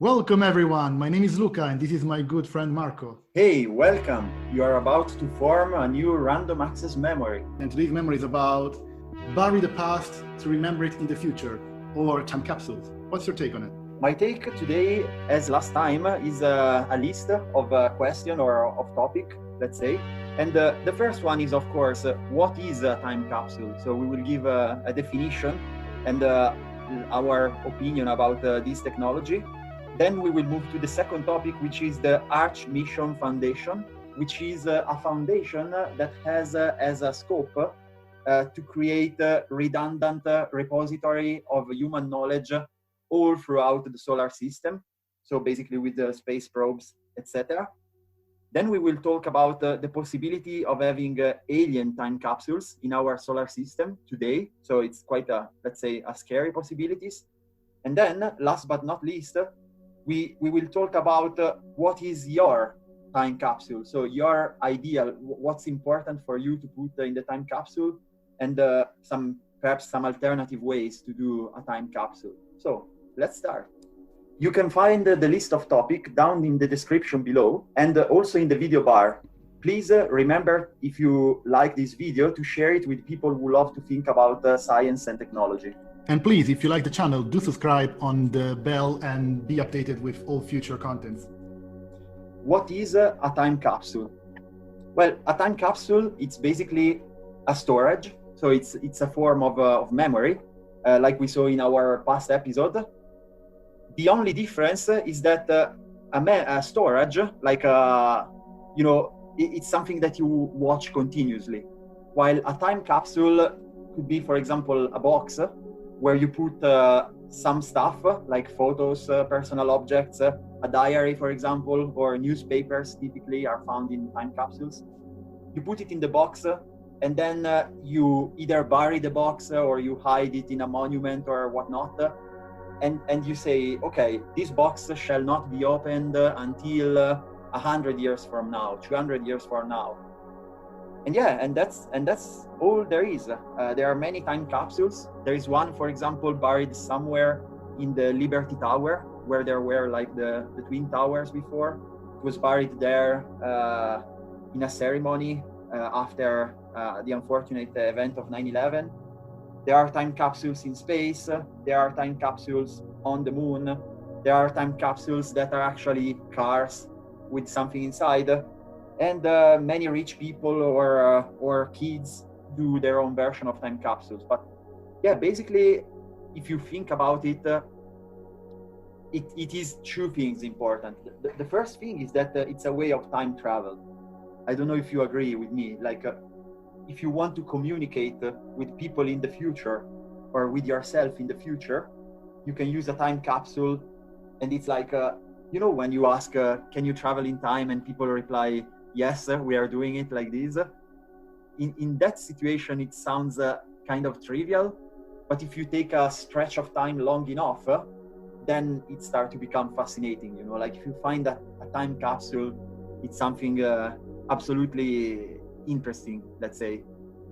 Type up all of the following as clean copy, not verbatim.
Welcome everyone, my name is Luca and this is my good friend Marco. Hey, welcome! You are about to form a new random access memory. And today's memory is about bury the past to remember it in the future, or time capsules. What's your take on it? My take today, as last time, is a list of a question or of topic, let's say. And the first one is, of course, what is a time capsule? So we will give a definition and our opinion about this technology. Then we will move to the second topic, which is the Arch Mission Foundation, which is a foundation that has as a scope to create a redundant repository of human knowledge all throughout the solar system. So basically with the space probes, etc. Then we will talk about the possibility of having alien time capsules in our solar system today. So it's quite a, let's say, a scary possibilities. And then last but not least, we will talk about what is your time capsule. So your ideal, what's important for you to put in the time capsule, and perhaps some alternative ways to do a time capsule. So let's start. You can find the list of topics down in the description below and also in the video bar. Please remember, if you like this video, to share it with people who love to think about science and technology. And please, if you like the channel, do subscribe on the bell and be updated with all future contents. What is a time capsule? Well, a time capsule, it's basically a storage. So it's a form of memory, like we saw in our past episode. The only difference is that a storage, like it's something that you watch continuously, while a time capsule could be, for example, a box where you put some stuff like photos, personal objects, a diary, for example, or newspapers typically are found in time capsules. You put it in the box and then you either bury the box or you hide it in a monument or whatnot. And you say, okay, this box shall not be opened until 100 years from now, 200 years from now. And that's all there is. There are many time capsules. There is one, for example, buried somewhere in the Liberty Tower, where there were like the Twin Towers before. It was buried there in a ceremony after the unfortunate event of 9/11. There are time capsules in space. There are time capsules on the moon. There are time capsules that are actually cars with something inside. And many rich people or kids do their own version of time capsules. But yeah, basically, if you think about it, it is two things important. The first thing is that it's a way of time travel. I don't know if you agree with me. Like, if you want to communicate with people in the future or with yourself in the future, you can use a time capsule. And it's like, when you ask, can you travel in time? And people reply, yes, we are doing it like this. In that situation, it sounds kind of trivial, but if you take a stretch of time long enough, then it starts to become fascinating. Like if you find that a time capsule, it's something absolutely interesting, let's say.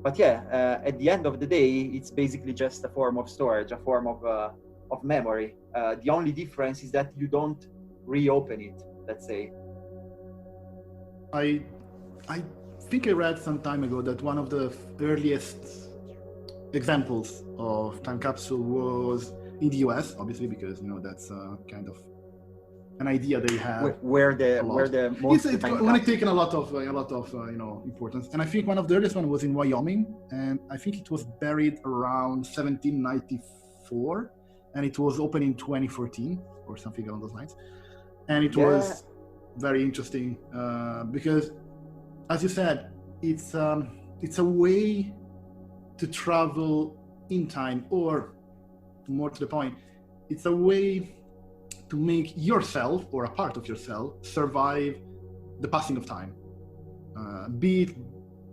But yeah, at the end of the day, it's basically just a form of storage, a form of memory. The only difference is that you don't reopen it, let's say. I think I read some time ago that one of the earliest examples of time capsule was in the US, obviously, because that's kind of an idea they have. Where the most it's only taken a lot of importance. And I think one of the earliest one was in Wyoming, and I think it was buried around 1794, and it was opened in 2014 or something along those lines. And it was very interesting because, as you said, it's a way to travel in time, or more to the point, it's a way to make yourself or a part of yourself survive the passing of time. Be it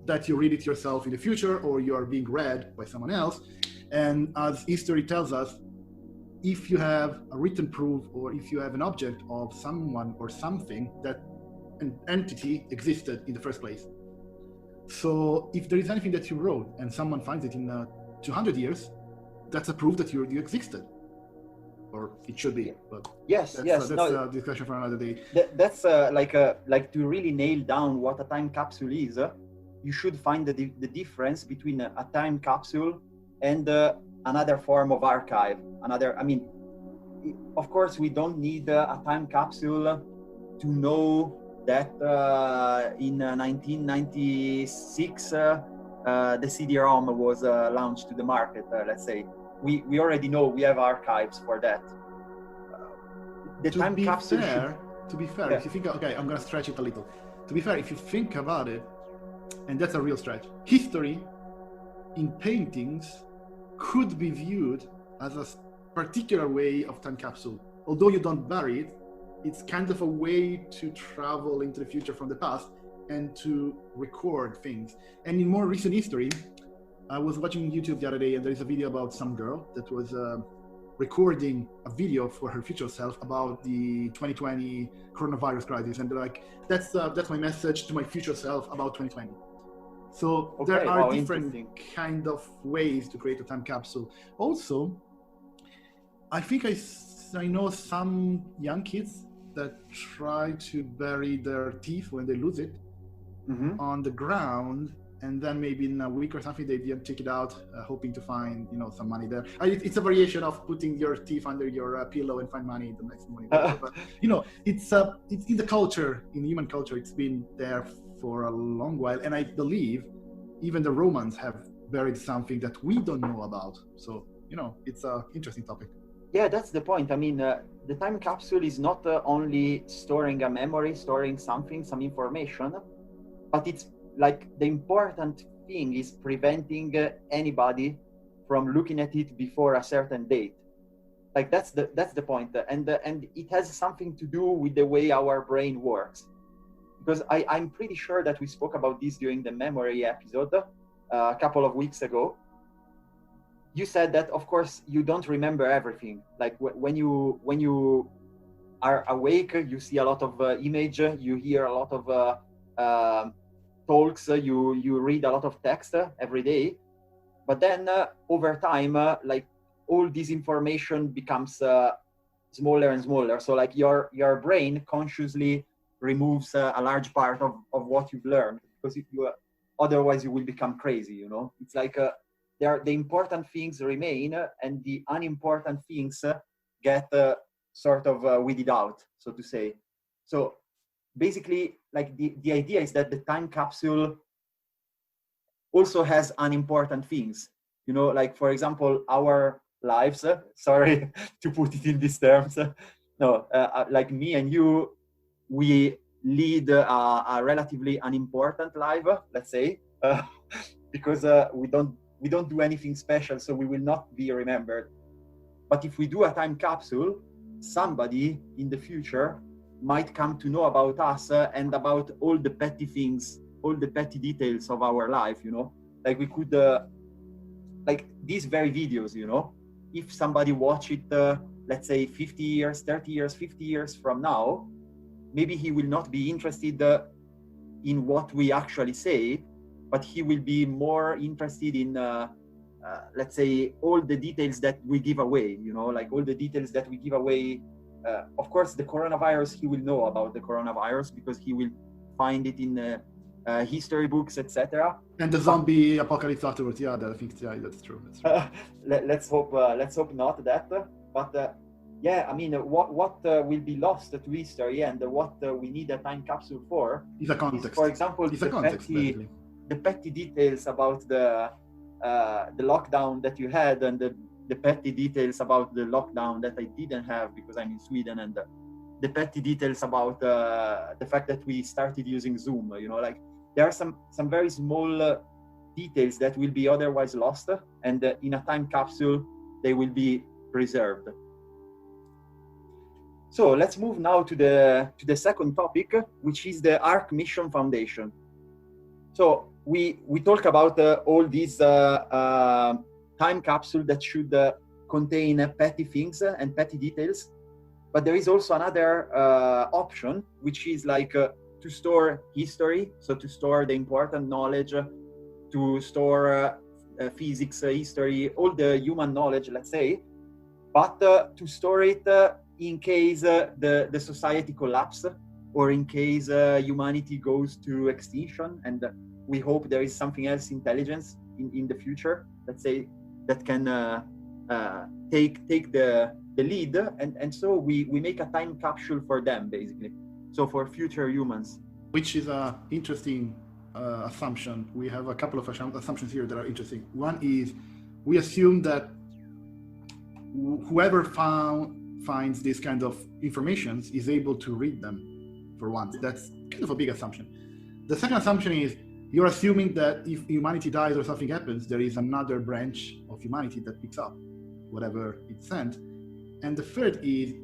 that you read it yourself in the future or you are being read by someone else. And as history tells us, if you have a written proof or if you have an object of someone or something, that an entity existed in the first place. So if there is anything that you wrote and someone finds it in 200 years, that's a proof that you existed. or it should be. But yes, that's no, a discussion for another day. that's like to really nail down what a time capsule is. You should find the difference between a time capsule and another form of archive. I mean, of course, we don't need a time capsule to know that in 1996 the CD-ROM was launched to the market. Let's say we already know, we have archives for that. The time capsule to be fair, if you think, okay, I'm gonna stretch it a little. To be fair, if you think about it, and that's a real stretch, history in paintings could be viewed as a particular way of time capsule. Although you don't bury it, it's kind of a way to travel into the future from the past and to record things. And in more recent history, I was watching YouTube the other day, and there is a video about some girl that was recording a video for her future self about the 2020 coronavirus crisis, and like that's my message to my future self about 2020. So there are different kind of ways to create a time capsule. Also, I think I know some young kids that try to bury their teeth when they lose it on the ground, and then maybe in a week or something they take it out, hoping to find some money there. It's a variation of putting your teeth under your pillow and find money the next morning. But it's in the culture, in human culture, it's been there for a long while, and I believe even the Romans have buried something that we don't know about. So it's an interesting topic. Yeah, that's the point. I mean, the time capsule is not only storing a memory, storing something, some information, but it's like the important thing is preventing anybody from looking at it before a certain date. Like that's the point, and it has something to do with the way our brain works. Because I'm pretty sure that we spoke about this during the memory episode a couple of weeks ago. You said that, of course, you don't remember everything. Like when you are awake, you see a lot of image, you hear a lot of talks, you read a lot of text every day. But then over time, like all this information becomes smaller and smaller. So like your brain consciously removes a large part of what you've learned, because otherwise you will become crazy. It's like the important things remain, and the unimportant things get sort of weeded out, so to say. So basically, like the idea is that the time capsule also has unimportant things. Like for example, our lives. Sorry to put it in these terms. No, like me and you, we lead a relatively unimportant life, let's say, because we don't do anything special, so we will not be remembered. But if we do a time capsule, somebody in the future might come to know about us and about all the petty things, all the petty details of our life. Like we could, like these very videos, if somebody watch it, let's say 50 years, 30 years, 50 years from now, maybe he will not be interested in what we actually say, but he will be more interested in, let's say, all the details that we give away, like all the details that we give away. Of course, the coronavirus, he will know about the coronavirus because he will find it in history books, etc. And the zombie apocalypse afterwards, I think that's true. Let's hope not that, but yeah, I mean, what will be lost to history and what we need a time capsule for is a context. For example, the petty details about the lockdown that you had, and the petty details about the lockdown that I didn't have because I'm in Sweden, and the petty details about the fact that we started using Zoom. Like there are some very small details that will be otherwise lost, and in a time capsule they will be preserved. So let's move now to the second topic, which is the Arc Mission Foundation. So we talk about all these time capsule that should contain petty things and petty details, but there is also another option, which is like to store history, so to store the important knowledge, to store physics, history, all the human knowledge, let's say, but to store it in case the society collapses, or in case humanity goes to extinction, and we hope there is something else intelligence in the future, let's say, that can take the lead, and so we make a time capsule for them, basically, so for future humans. Which is an interesting assumption. We have a couple of assumptions here that are interesting. One is we assume that whoever finds this kind of information is able to read them, for once. That's kind of a big assumption. The second assumption is you're assuming that if humanity dies or something happens, there is another branch of humanity that picks up whatever it sent. And the third is,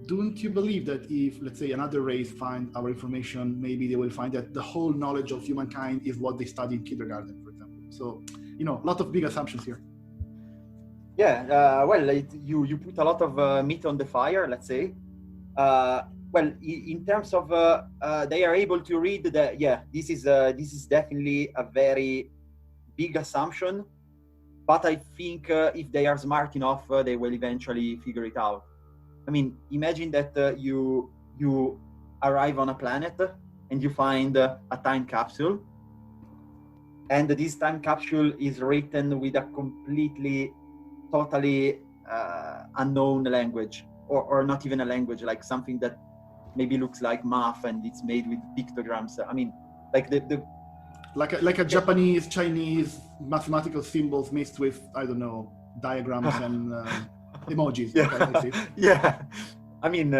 don't you believe that if, let's say, another race find our information, maybe they will find that the whole knowledge of humankind is what they study in kindergarten, for example? So, a lot of big assumptions here. Yeah, well, you put a lot of meat on the fire, let's say. Well, in terms of they are able to read that, yeah, this is definitely a very big assumption. But I think if they are smart enough, they will eventually figure it out. I mean, imagine that you arrive on a planet and you find a time capsule, and this time capsule is written with a completely, totally unknown language, or not even a language, like something that maybe looks like math and it's made with pictograms. I mean, like like a Japanese, Chinese mathematical symbols mixed with, I don't know, diagrams and emojis. Yeah. Okay, I see. Yeah. I mean,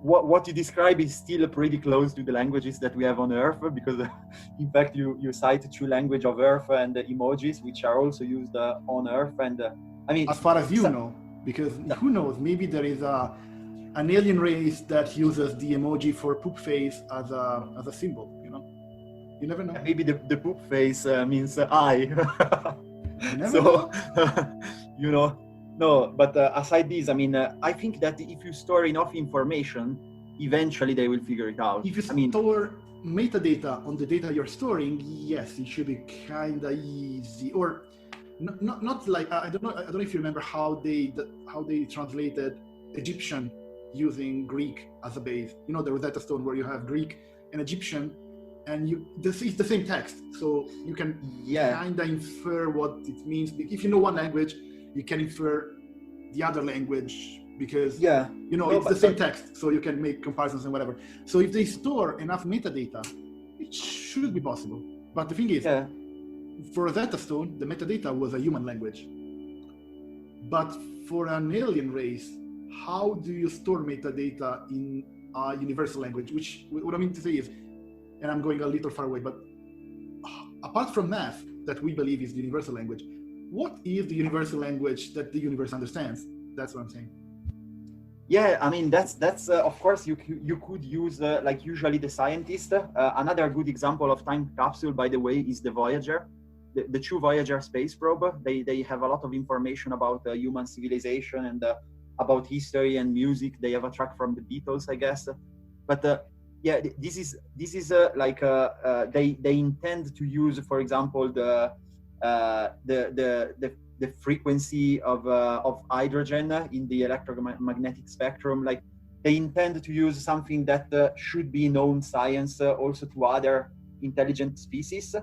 what you describe is still pretty close to the languages that we have on Earth, because in fact you cite two languages of Earth and emojis, which are also used on Earth. And I mean, as far as you know, because who knows, maybe there is an alien race that uses the emoji for poop face as a symbol, You never know. Maybe the poop face means I. You never know. No, but aside this, I mean, I think that if you store enough information, eventually they will figure it out. If you store metadata on the data you're storing, yes, it should be kind of easy. Or not like, I don't know if you remember how they translated Egyptian using Greek as a base. The Rosetta Stone, where you have Greek and Egyptian, and it's the same text, so you can kind of infer what it means. If you know one language, you can infer the other language, because it's the same text, so you can make comparisons and whatever. So if they store enough metadata, it should be possible. But the thing is, for Rosetta Stone, the metadata was a human language. But for an alien race, how do you store metadata in a universal language? Which, what I mean to say is, and I'm going a little far away, but apart from math, that we believe is the universal language, what is the universal language that the universe understands? That's what I'm saying. Yeah, I mean, that's of course you could use like usually the scientist. Another good example of time capsule, by the way, is the Voyager, the two Voyager space probe. They have a lot of information about human civilization and about history and music. They have a track from the Beatles, I guess, but. Yeah, this is like they intend to use, for example, the frequency of hydrogen in the electromagnetic spectrum. Like, they intend to use something that should be known science also to other intelligent species.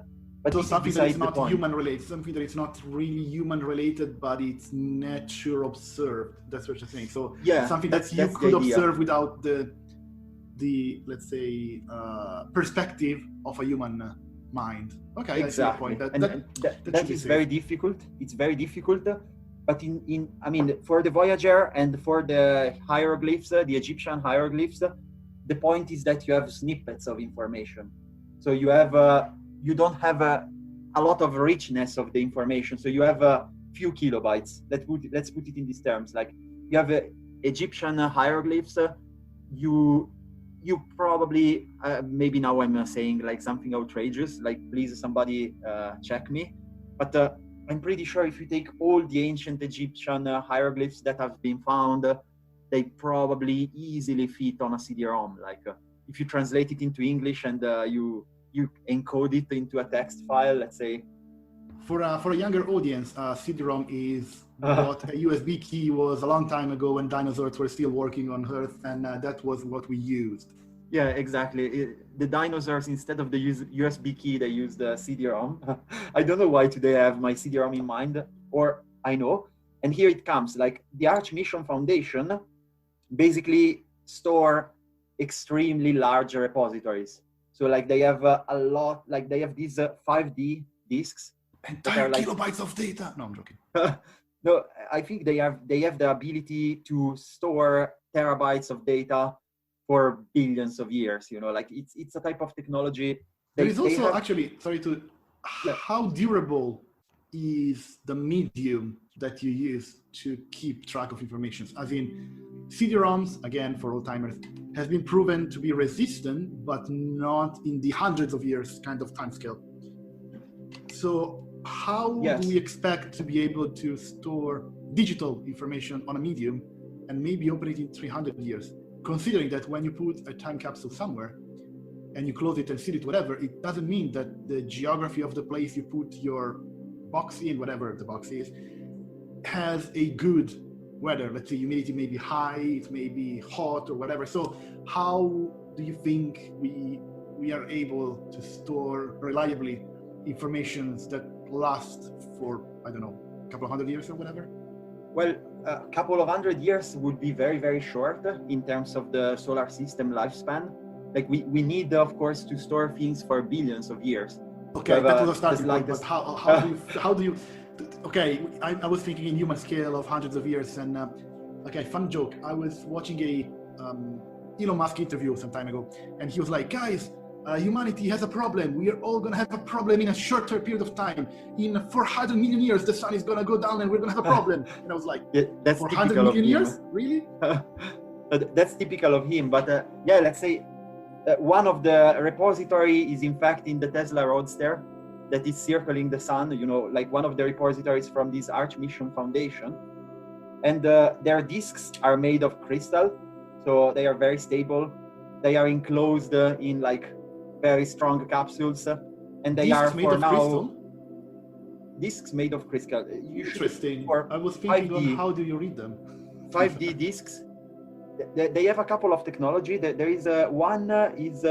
But so something that is not human related, something that is not really human related, but it's nature observed. That's what you're saying. So something that you could observe without the let's say perspective of a human mind. Okay, exactly. I see your point. That is very difficult. It's very difficult. But I mean, for the Voyager and for the hieroglyphs, the Egyptian hieroglyphs, the point is that you have snippets of information. So you don't have a lot of richness of the information. So you have a few kilobytes. Let's put it in these terms. Like, you have Egyptian hieroglyphs. You probably, maybe now I'm saying like something outrageous, like please somebody check me. But I'm pretty sure if you take all the ancient Egyptian hieroglyphs that have been found, they probably easily fit on a CD-ROM. Like if you translate it into English and you encode it into a text file, let's say For a younger audience, CD-ROM is what a USB key was a long time ago when dinosaurs were still working on Earth, and that was what we used. Yeah, exactly. The dinosaurs, instead of the USB key, they used the CD-ROM. I don't know why today I have my CD-ROM in mind, or I know. And here it comes. Like the Arch Mission Foundation basically store extremely large repositories. So like they have a lot, like they have these 5D disks. Entire kilobytes of data. No, I'm joking. No, I think they have the ability to store terabytes of data for billions of years. You know, like it's a type of technology. There is also actually, sorry to, how durable is the medium that you use to keep track of information? As in, CD-ROMs, again, for old timers, has been proven to be resistant, but not in the hundreds of years kind of timescale. So how do we expect to be able to store digital information on a medium and maybe open it in 300 years? Considering that when you put a time capsule somewhere and you close it and seal it, whatever, it doesn't mean that the geography of the place you put your box in, whatever the box is, has a good weather. Let's say humidity may be high, it may be hot or whatever. So how do you think we are able to store reliably information that last for, I don't know, a couple of hundred years or whatever? Well, a couple of hundred years would be very, very short in terms of the solar system lifespan. Like we need, of course, to store things for billions of years. Okay, that was a starting point, but how do you, okay, I was thinking in human scale of hundreds of years, and okay, fun joke. I was watching a Elon Musk interview some time ago, and he was like, guys, humanity has a problem. We are all going to have a problem in a shorter period of time. In 400 million years, the sun is going to go down and we're going to have a problem. And I was like, yeah, that's 400 million years? Really? That's typical of him. But yeah, let's say one of the repository is in fact in the Tesla Roadster that is circling the sun, you know, like one of the repositories from this Arch Mission Foundation. And their disks are made of crystal, so they are very stable. They are enclosed in like very strong capsules, and they are for now discs made of crystal. Interesting. I was thinking 5D, on how do you read them? 5D discs. They have a couple of technology. There is one is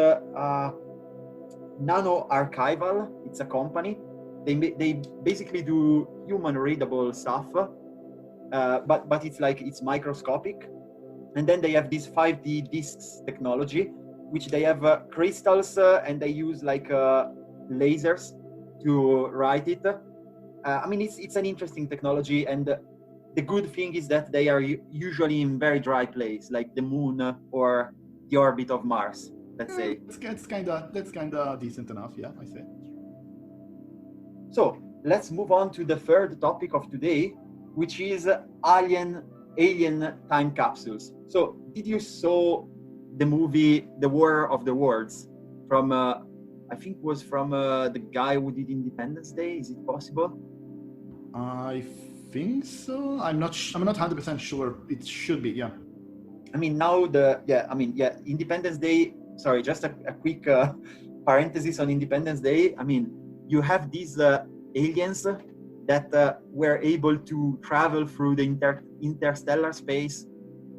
Nano Archival. It's a company. They basically do human readable stuff, but it's microscopic. And then they have this 5D discs technology, which they have crystals and they use like lasers to write it. I mean, it's an interesting technology, and the good thing is that they are usually in very dry place, like the moon or the orbit of Mars, let's say. That's kind of decent enough, yeah, I say. So let's move on to the third topic of today, which is alien time capsules. So did you saw the movie The War of the Worlds from I think was from the guy who did Independence Day? Is it possible? I think so. I'm not 100% sure. It should be, yeah. I mean, now Independence Day, sorry, just a quick parenthesis on Independence Day. I mean, you have these aliens that were able to travel through the interstellar space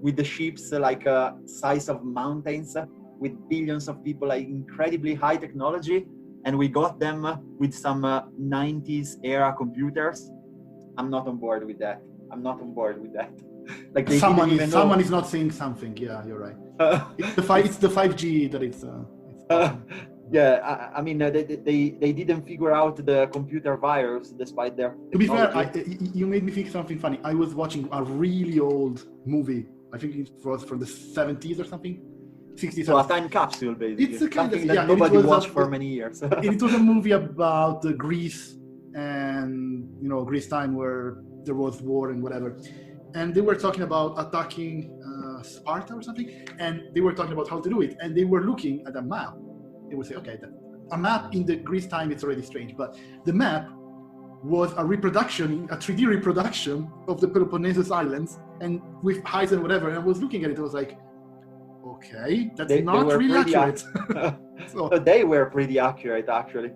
with the ships like size of mountains, with billions of people, like incredibly high technology, and we got them with some 90s era computers. I'm not on board with that. Like someone is not saying something. Yeah, you're right. It's the 5G that it's yeah, I mean, they didn't figure out the computer virus despite their technology. To be fair, you made me think something funny. I was watching a really old movie. I think it was from the 70s or something. 60s. So a time capsule, basically. It's a kind something of, that nobody watched for many years. It was a movie about Greece and, you know, Greece time where there was war and whatever. And they were talking about attacking Sparta or something. And they were talking about how to do it. And they were looking at a map. They would say, okay, a map in the Greece time, it's already strange. But the map was a 3D reproduction of the Peloponnesus Islands, and with heights and whatever. And I was looking at it, I was like, okay, that's not really accurate. So they were pretty accurate, actually.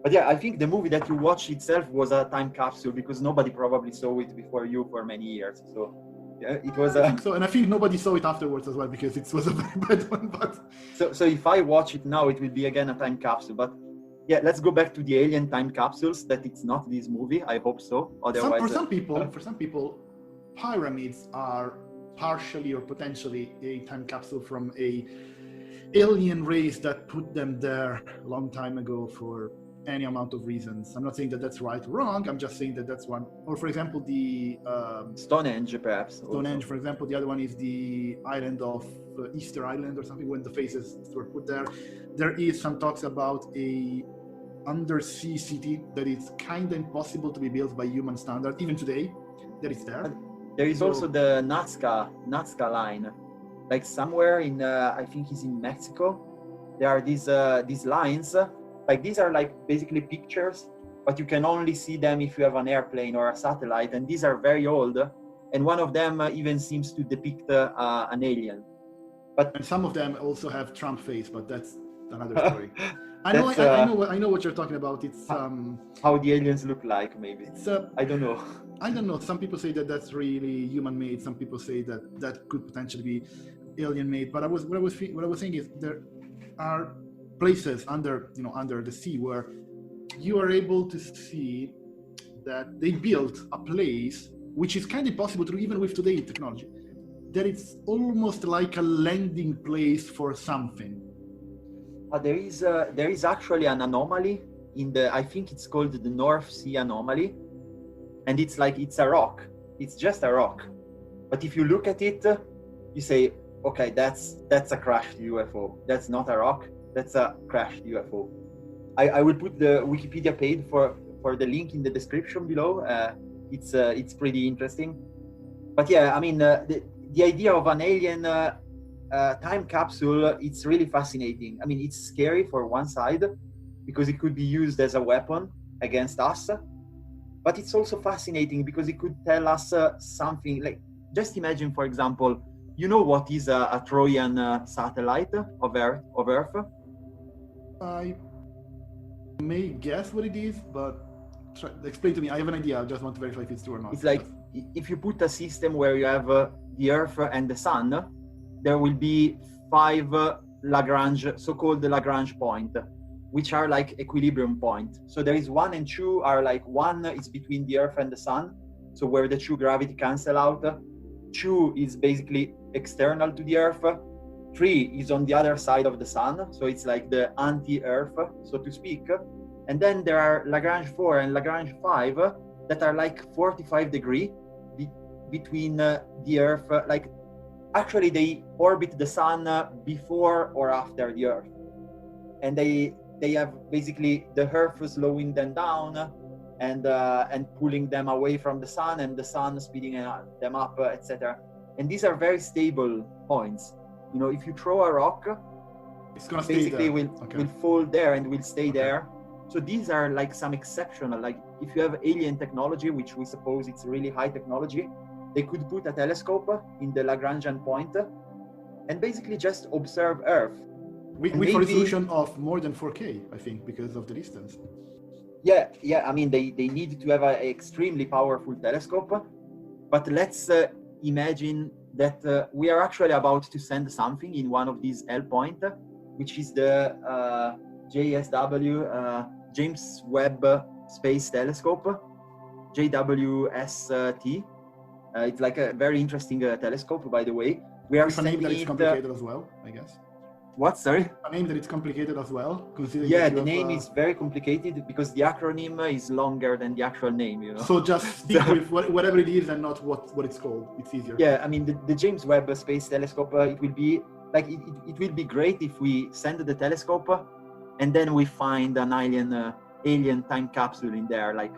But yeah, I think the movie that you watched itself was a time capsule because nobody probably saw it before you for many years. So yeah, it was I think so, and I think nobody saw it afterwards as well because it was a very bad one. But so if I watch it now, it will be again a time capsule. But yeah, let's go back to the alien time capsules. That it's not this movie. I hope so. Otherwise, for some people, pyramids are partially or potentially a time capsule from a alien race that put them there a long time ago for any amount of reasons. I'm not saying that that's right or wrong. I'm just saying that that's one. Or for example, the Stonehenge, perhaps. Stonehenge, for example. The other one is the island of Easter Island or something. When the faces were put there, there is some talks about a undersea city that is kind of impossible to be built by human standard even today. That is there. There is also the Nazca line, like somewhere in I think it's in Mexico. There are these lines. Like these are like basically pictures, but you can only see them if you have an airplane or a satellite, and these are very old. And one of them even seems to depict an alien. And some of them also have Trump face, but that's another story. I know what you're talking about. It's how the aliens look like. Maybe it's I don't know. I don't know. Some people say that that's really human-made. Some people say that that could potentially be alien-made. But what I was saying is there are places under the sea where you are able to see that they built a place which is kind of impossible to do even with today's technology. That it's almost like a landing place for something. There is actually an anomaly in I think it's called the North Sea anomaly, and it's a rock. It's just a rock, but if you look at it, you say, okay, that's a crashed UFO. That's not a rock. That's a crashed UFO. I will put the Wikipedia page for the link in the description below. It's pretty interesting. But yeah, I mean, the idea of an alien time capsule, it's really fascinating. I mean, it's scary for one side because it could be used as a weapon against us, but it's also fascinating because it could tell us something. Like, just imagine, for example, you know what is a Trojan satellite of Earth? I may guess what it is, but explain to me. I have an idea. I just want to verify if it's true or not. It's like if you put a system where you have the Earth and the Sun, there will be 5 so-called Lagrange point, which are like equilibrium point. So there is 1 and 2 are like 1 is between the Earth and the Sun, so where the 2 gravity cancel out. 2 is basically external to the Earth. 3 is on the other side of the Sun, so it's like the anti-Earth, so to speak. And then there are Lagrange 4 and Lagrange 5 that are like 45 degrees between the Earth. Like, actually, they orbit the Sun before or after the Earth, and they have basically the Earth slowing them down and pulling them away from the Sun, and the Sun speeding them up, etc. And these are very stable points. You know, if you throw a rock, it's gonna basically will fall there and will stay there. So these are like some exceptional, like if you have alien technology, which we suppose it's really high technology, they could put a telescope in the Lagrangian point and basically just observe Earth. With a resolution of more than 4K, I think, because of the distance. Yeah. I mean, they need to have an extremely powerful telescope. But let's imagine that we are actually about to send something in one of these L point, which is the JSW, James Webb Space Telescope, JWST. It's like a very interesting telescope, by the way. We are a name that is complicated as well, I guess. What? Sorry? A name that it's complicated as well, considering. Yeah, the name is very complicated because the acronym is longer than the actual name, you know. So just stick with whatever it is and not what it's called. It's easier. Yeah, I mean, the James Webb Space Telescope, it will be like it will be great if we send the telescope and then we find an alien time capsule in there, like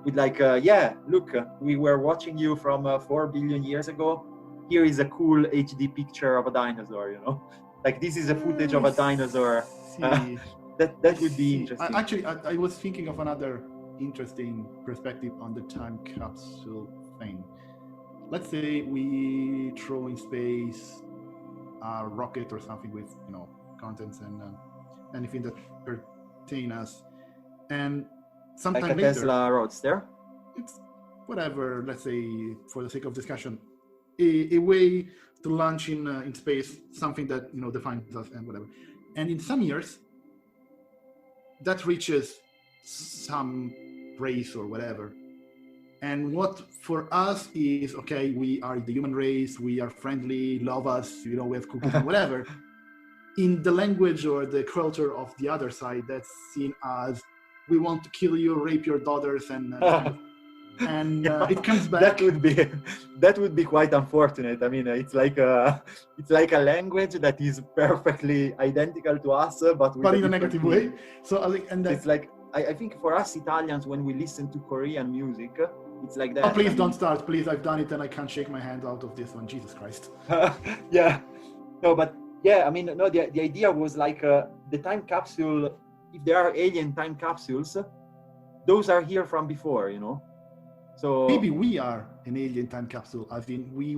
with like yeah, look, we were watching you from 4 billion years ago. Here is a cool HD picture of a dinosaur, you know. Like this is a footage of a dinosaur. That would be interesting. Actually, I was thinking of another interesting perspective on the time capsule thing. Let's say we throw in space a rocket or something with, you know, contents and anything that pertain us. And Like sometime a later, Tesla Roadster. it's whatever, let's say, for the sake of discussion, a way to launch in space something that defines us and whatever. And in some years, that reaches some race or whatever. And what for us is, okay, we are the human race, we are friendly, love us, we have cookies and whatever. In the language or the culture of the other side, that's seen as we want to kill you, rape your daughters, and it comes back. That would be quite unfortunate. I mean, it's like a language that is perfectly identical to us, but in a negative way. So I think, and it's like I think for us Italians, when we listen to Korean music, it's like that. Oh, please don't start. Please, I've done it and I can't shake my hand out of this one. Jesus Christ. Yeah. No, but yeah, I mean, no, the idea was like the time capsule, if there are alien time capsules, those are here from before, So maybe we are an alien time capsule. I think we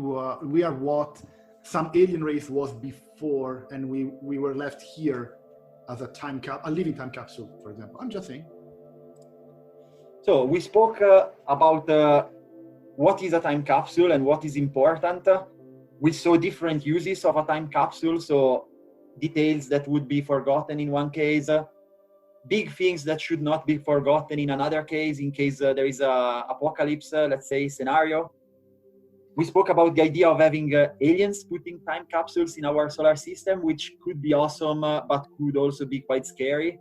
are what some alien race was before, and we were left here as a living time capsule, for example. I'm just saying. So we spoke about what is a time capsule and what is important. We saw different uses of a time capsule. So details that would be forgotten in one case, big things that should not be forgotten in another case, in case there is a apocalypse, let's say, scenario. We spoke about the idea of having aliens putting time capsules in our solar system, which could be awesome, but could also be quite scary.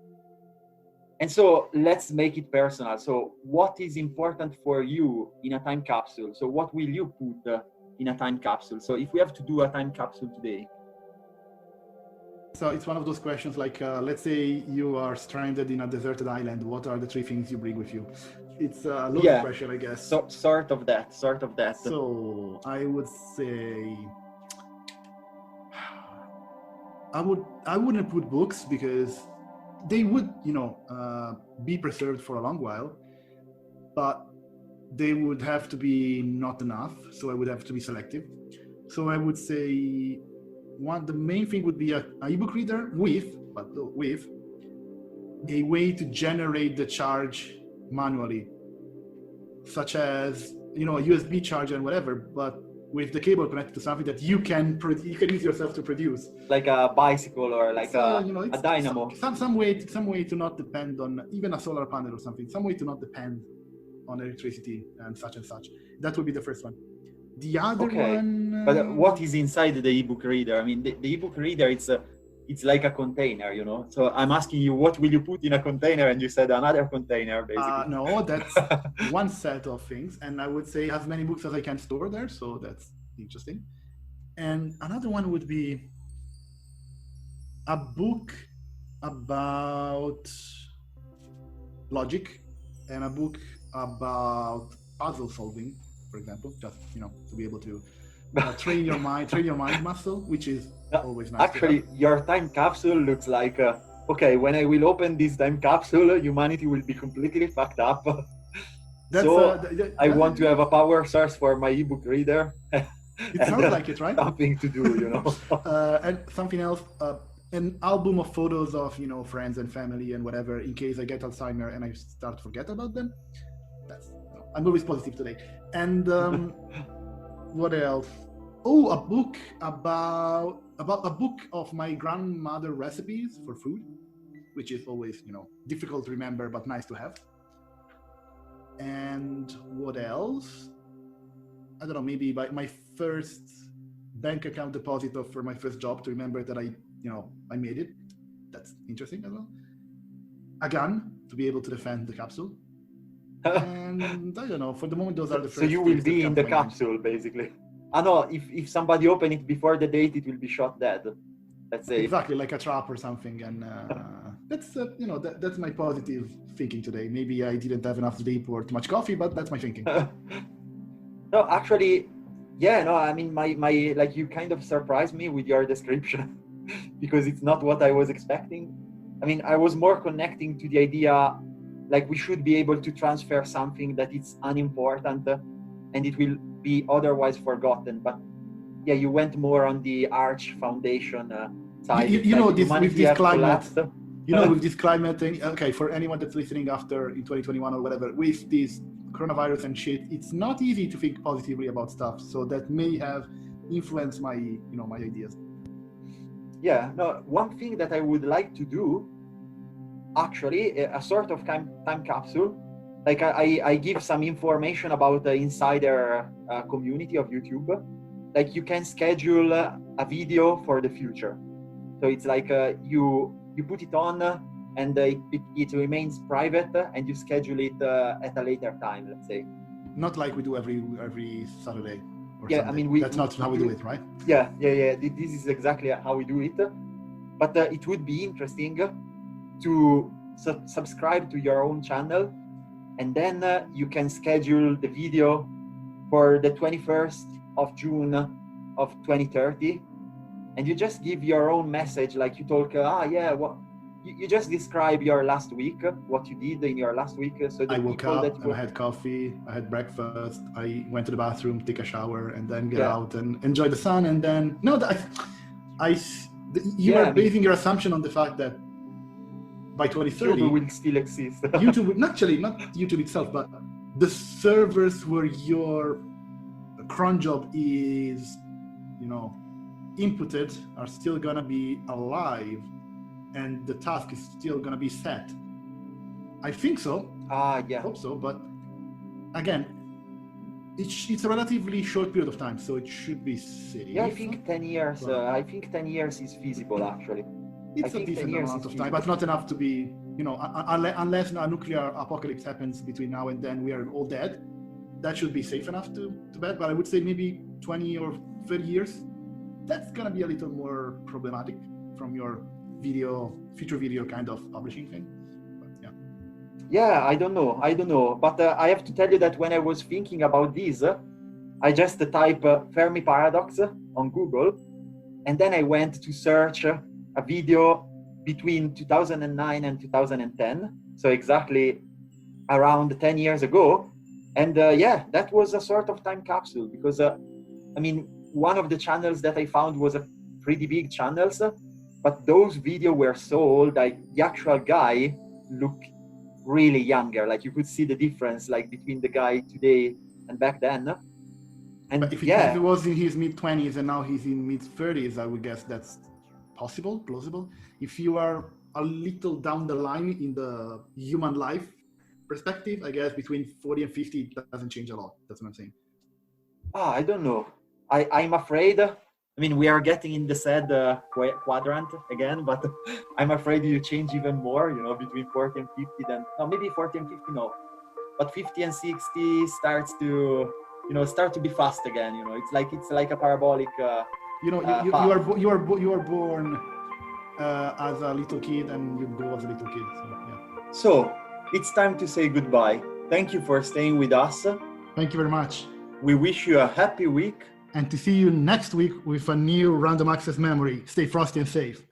And so let's make it personal. So what is important for you in a time capsule? So what will you put in a time capsule? So if we have to do a time capsule today. So it's one of those questions like, let's say you are stranded in a deserted island. What are the 3 things you bring with you? It's a loaded question, I guess. So, sort of that. So I would say I wouldn't put books because they would, be preserved for a long while, but they would have to be not enough. So I would have to be selective. So I would say the main thing would be an ebook reader with a way to generate the charge manually, such as a USB charger and whatever, but with the cable connected to something that you can use yourself to produce, like a bicycle or like a dynamo. Some way to not depend on even a solar panel or something. Some way to not depend on electricity and such. That would be the first one. The other one. But what is inside the ebook reader? I mean, the ebook reader, it's like a container, So I'm asking you, what will you put in a container? And you said another container, basically. No, that's one set of things. And I would say as many books as I can store there. So that's interesting. And another one would be a book about logic and a book about puzzle solving, for example, just, to be able to train your mind muscle, which is always nice. Actually, your time capsule looks like, okay, when I will open this time capsule, humanity will be completely fucked up. I want to have a power source for my ebook reader. It sounds like it, right? Something to do, And something else, an album of photos of, friends and family and whatever, in case I get Alzheimer and I start to forget about them. I'm always positive today. And what else? Oh, a book about a book of my grandmother recipes for food, which is always, difficult to remember, but nice to have. And what else? I don't know, maybe my first bank account deposit for my first job to remember that I made it. That's interesting as well. A gun to be able to defend the capsule. And I don't know, for the moment, those are the first. So you will be in the capsule, basically. No, if somebody open it before the date, it will be shot dead. Let's say. Exactly, like a trap or something. And that's, that's my positive thinking today. Maybe I didn't have enough sleep or too much coffee, but that's my thinking. No, actually, I mean, my like, you kind of surprised me with your description because it's not what I was expecting. I mean, I was more connecting to the idea, like we should be able to transfer something that is unimportant and it will be otherwise forgotten. But yeah, you went more on the arch foundation side. With this climate, You know, with this climate thing, okay, for anyone that's listening after in 2021 or whatever, with this coronavirus and shit, it's not easy to think positively about stuff. So that may have influenced my, my ideas. Yeah, no, one thing that I would like to do, actually, a sort of time capsule, like I give some information about the insider community of YouTube. Like you can schedule a video for the future. So it's like you put it on and it remains private and you schedule it at a later time, let's say. Not like we do every Saturday. Yeah, Sunday. I mean, that's not how we do it, right? Yeah. This is exactly how we do it. But it would be interesting to subscribe to your own channel, and then you can schedule the video for the 21st of June of 2030, and you just give your own message, like you talk, you just describe your last week, what you did in your last week. So I woke up and I had coffee, I had breakfast, I went to the bathroom, take a shower, and then get out and enjoy the sun. And then you are basing your assumption on the fact that by 2030 YouTube will still exist. YouTube, not YouTube itself, but the servers where your cron job is, inputted are still gonna be alive, and the task is still gonna be set. I think so. Yeah. I hope so, but again, it's a relatively short period of time, so it should be safe. Yeah, I think 10 years. I think 10 years is feasible, actually. It's a decent amount of time, but not enough to be, unless a nuclear apocalypse happens between now and then, we are all dead. That should be safe enough to bet. But I would say maybe 20 or 30 years. That's gonna be a little more problematic from your future video kind of publishing thing. But yeah. Yeah, I don't know. But I have to tell you that when I was thinking about this, I just type Fermi paradox on Google, and then I went to search a video between 2009 and 2010, so exactly around 10 years ago. And that was a sort of time capsule, because one of the channels that I found was a pretty big channels, but those videos were so old, like the actual guy looked really younger. Like you could see the difference, like between the guy today and back then. And but if he was in his mid-20s and now he's in mid-30s, I would guess that's plausible. If you are a little down the line in the human life perspective, I guess between 40 and 50, it doesn't change a lot. That's what I'm saying. I don't know. I'm afraid. We are getting in the sad quadrant again, but I'm afraid you change even more, between 40 and 50, then, no, maybe 40 and 50, no. But 50 and 60 starts to be fast again, It's like a parabolic. You are born as a little kid and you go as a little kid. So, yeah. So it's time to say goodbye. Thank you for staying with us. Thank you very much. We wish you a happy week. And to see you next week with a new random access memory. Stay frosty and safe.